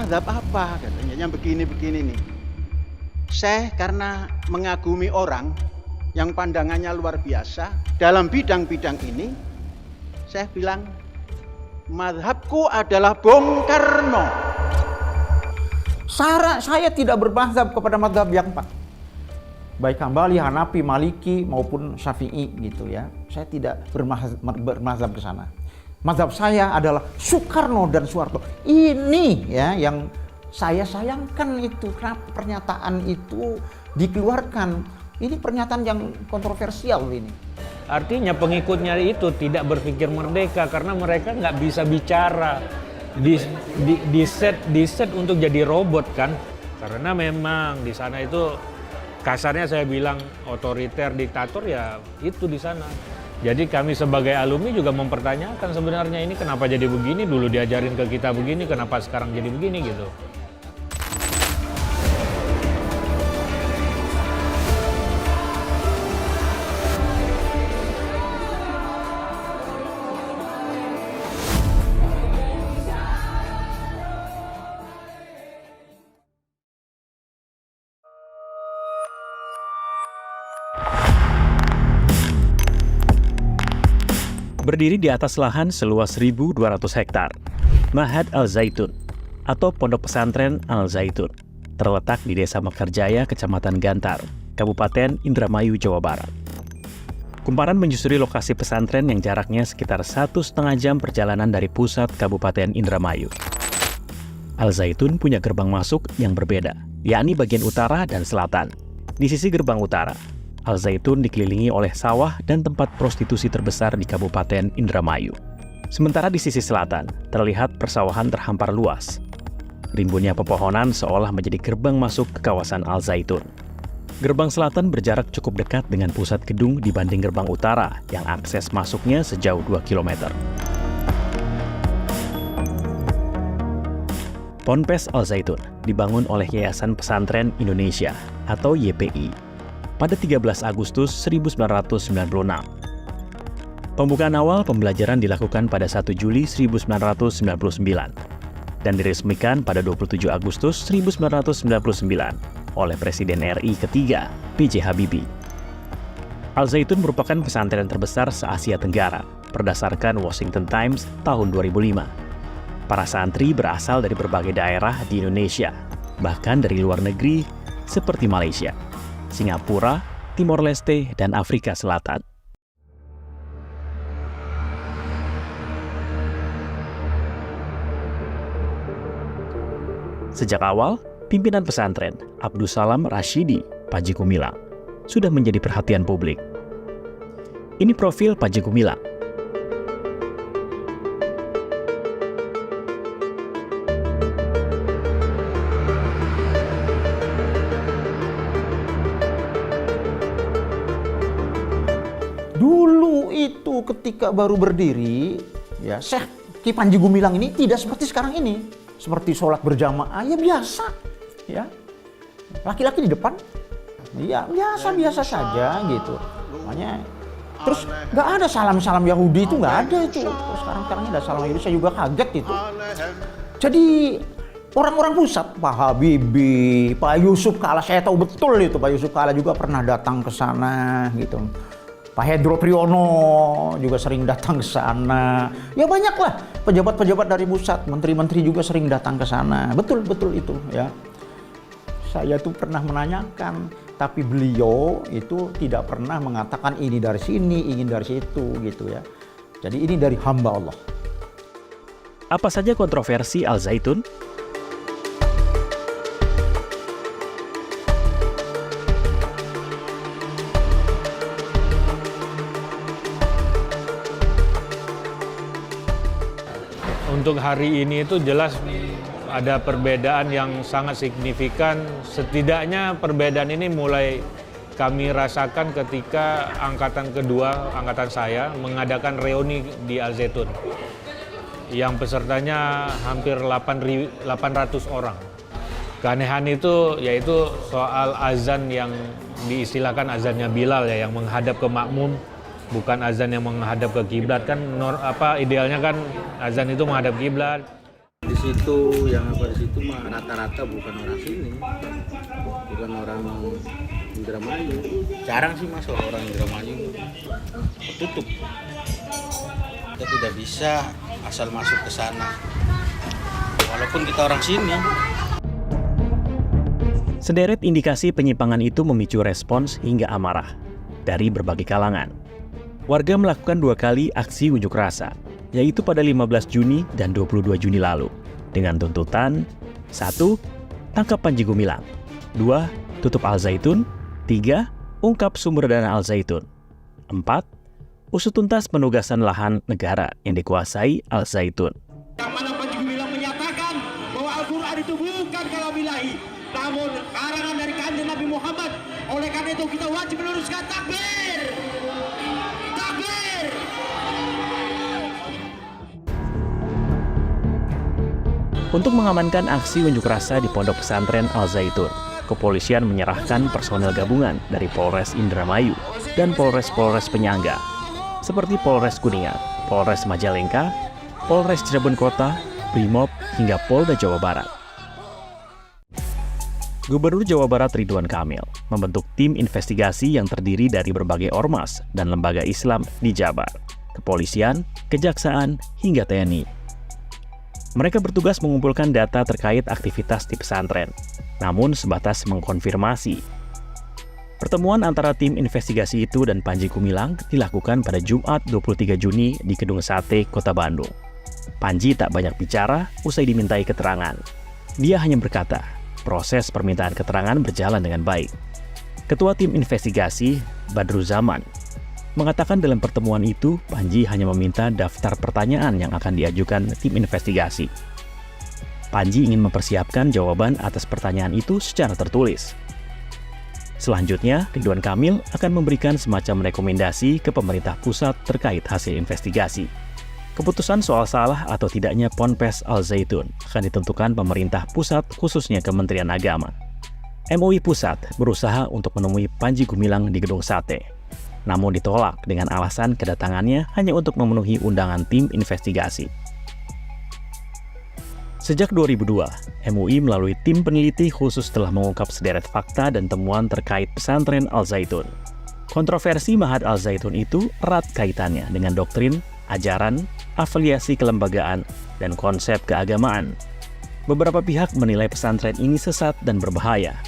mazhab apa? Katanya, yang begini-begini nih. Saya karena mengagumi orang yang pandangannya luar biasa dalam bidang-bidang ini, saya bilang, mazhabku adalah Bung Karno. Saya tidak bermazhab kepada mazhab yang empat. Baik Hambali, Hanafi, Maliki maupun Syafi'i gitu ya. Saya tidak bermazhab ke sana. Mazhab saya adalah Soekarno dan Soeharto. Ini ya yang saya sayangkan itu, kenapa pernyataan itu dikeluarkan. Ini pernyataan yang kontroversial ini. Artinya pengikutnya itu tidak berpikir merdeka karena mereka nggak bisa bicara. Di set untuk jadi robot kan. Karena memang di sana itu kasarnya saya bilang otoriter, diktator ya itu di sana. Jadi kami sebagai alumni juga mempertanyakan sebenarnya ini kenapa jadi begini, dulu diajarin ke kita begini, kenapa sekarang jadi begini gitu. Berdiri di atas lahan seluas 1.200 hektar, Ma'had Al-Zaitun atau Pondok Pesantren Al-Zaitun terletak di Desa Mekarjaya, Kecamatan Gantar, Kabupaten Indramayu, Jawa Barat. Kumparan menyusuri lokasi pesantren yang jaraknya sekitar 1,5 jam perjalanan dari pusat Kabupaten Indramayu. Al-Zaitun punya gerbang masuk yang berbeda, yakni bagian utara dan selatan. Di sisi gerbang utara, Al-Zaitun dikelilingi oleh sawah dan tempat prostitusi terbesar di Kabupaten Indramayu. Sementara di sisi selatan, terlihat persawahan terhampar luas. Rimbunnya pepohonan seolah menjadi gerbang masuk ke kawasan Al-Zaitun. Gerbang selatan berjarak cukup dekat dengan pusat gedung dibanding gerbang utara yang akses masuknya sejauh 2 km. Ponpes Al-Zaitun dibangun oleh Yayasan Pesantren Indonesia atau YPI pada 13 Agustus 1996. Pembukaan awal pembelajaran dilakukan pada 1 Juli 1999 dan diresmikan pada 27 Agustus 1999 oleh Presiden RI ketiga, B.J. Habibie. Al-Zaitun merupakan pesantren terbesar se-Asia Tenggara berdasarkan Washington Times tahun 2005. Para santri berasal dari berbagai daerah di Indonesia, bahkan dari luar negeri seperti Malaysia, Singapura, Timor Leste, dan Afrika Selatan. Sejak awal, pimpinan pesantren, Abdussalam Rashidi, Panji Gumilang, sudah menjadi perhatian publik. Ini profil Panji Gumilang. Dulu itu ketika baru berdiri, ya Syekh Ki Panji Gumilang ini tidak seperti sekarang ini. Seperti sholat berjamaah, ya biasa. Ya, laki-laki di depan, ya biasa-biasa saja gitu. Makanya, terus nggak ada salam-salam Yahudi itu nggak ada itu. Sekarang ada salam Yahudi, saya juga kaget itu. Jadi orang-orang pusat, Pak Habibie, Pak Yusuf Kala, saya tahu betul itu. Pak Yusuf Kala juga pernah datang ke sana gitu. Pak Hendro Priyono juga sering datang ke sana. Ya banyaklah pejabat-pejabat dari pusat, menteri-menteri juga sering datang ke sana. Betul itu ya. Saya tuh pernah menanyakan, tapi beliau itu tidak pernah mengatakan ini dari sini, ingin dari situ gitu ya. Jadi ini dari hamba Allah. Apa saja kontroversi Al-Zaitun? Untuk hari ini itu jelas ada perbedaan yang sangat signifikan. Setidaknya perbedaan ini mulai kami rasakan ketika angkatan kedua, angkatan saya, mengadakan reuni di Al-Zaitun. Yang pesertanya hampir 800 orang. Keanehan itu yaitu soal azan yang diistilahkan azannya Bilal ya, yang menghadap ke makmum. Bukan azan yang menghadap ke kiblat kan idealnya kan azan itu menghadap kiblat. Di situ, yang apa di situ mah rata-rata bukan orang sini, bukan orang Indramayu. Jarang sih mas orang Indramayu, tertutup. Kita tidak bisa asal masuk ke sana, walaupun kita orang sini. Sederet indikasi penyimpangan itu memicu respons hingga amarah dari berbagai kalangan. Warga melakukan 2 kali aksi unjuk rasa, yaitu pada 15 Juni dan 22 Juni lalu, dengan tuntutan 1. Tangkap Panji Gumilang, 2. Tutup Al Zaitun, 3. Ungkap sumber dana Al Zaitun, 4. Usut tuntas penugasan lahan negara yang dikuasai Al Zaitun. Yang mana Panji Gumilang menyatakan bahwa Al-Quran itu bukan kalam ilahi, namun karangan dari kanjeng Nabi Muhammad. Oleh karena itu kita wajib meluruskan takbir. Takbir. Untuk mengamankan aksi unjuk rasa di Pondok Pesantren Al Zaitun, kepolisian menyerahkan personel gabungan dari Polres Indramayu dan Polres-Polres penyangga, seperti Polres Kuningan, Polres Majalengka, Polres Cirebon Kota, Brimob, hingga Polda Jawa Barat. Gubernur Jawa Barat Ridwan Kamil membentuk tim investigasi yang terdiri dari berbagai ormas dan lembaga Islam di Jabar, kepolisian, kejaksaan, hingga TNI. Mereka bertugas mengumpulkan data terkait aktivitas di pesantren, namun sebatas mengkonfirmasi. Pertemuan antara tim investigasi itu dan Panji Gumilang dilakukan pada Jumat 23 Juni di Gedung Sate, Kota Bandung. Panji tak banyak bicara usai dimintai keterangan. Dia hanya berkata, proses permintaan keterangan berjalan dengan baik. Ketua tim investigasi, Badruzaman, mengatakan dalam pertemuan itu, Panji hanya meminta daftar pertanyaan yang akan diajukan tim investigasi. Panji ingin mempersiapkan jawaban atas pertanyaan itu secara tertulis. Selanjutnya, Ridwan Kamil akan memberikan semacam rekomendasi ke pemerintah pusat terkait hasil investigasi. Keputusan soal salah atau tidaknya Ponpes Al Zaitun akan ditentukan pemerintah pusat, khususnya Kementerian Agama. MUI Pusat berusaha untuk menemui Panji Gumilang di Gedung Sate, namun ditolak dengan alasan kedatangannya hanya untuk memenuhi undangan tim investigasi. Sejak 2002, MUI melalui tim peneliti khusus telah mengungkap sederet fakta dan temuan terkait pesantren Al Zaitun. Kontroversi Ma'had Al Zaitun itu erat kaitannya dengan doktrin, ajaran, afiliasi kelembagaan, dan konsep keagamaan. Beberapa pihak menilai pesantren ini sesat dan berbahaya.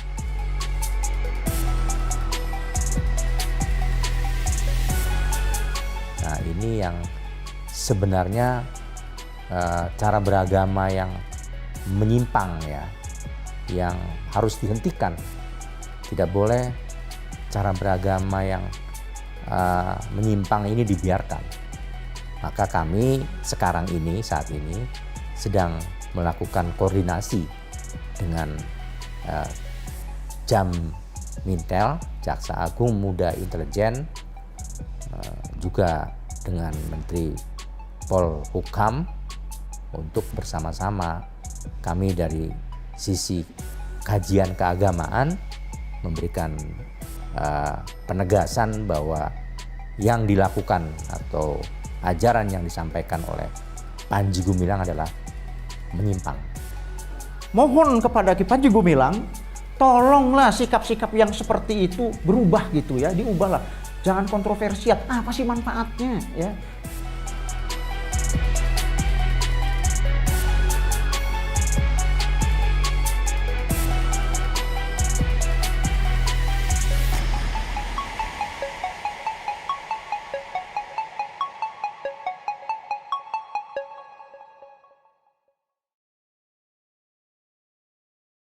Nah, ini yang sebenarnya cara beragama yang menyimpang ya, yang harus dihentikan. Tidak boleh cara beragama yang menyimpang ini dibiarkan. Maka kami sekarang ini, saat ini sedang melakukan koordinasi dengan Jam Mintel, Jaksa Agung Muda Intelijen, juga dengan Menteri Polhukam untuk bersama-sama kami dari sisi kajian keagamaan memberikan penegasan bahwa yang dilakukan atau ajaran yang disampaikan oleh Panji Gumilang adalah menyimpang. Mohon kepada Ki Panji Gumilang, tolonglah sikap-sikap yang seperti itu berubah gitu ya, diubahlah. Jangan kontroversial. Apa sih manfaatnya ya?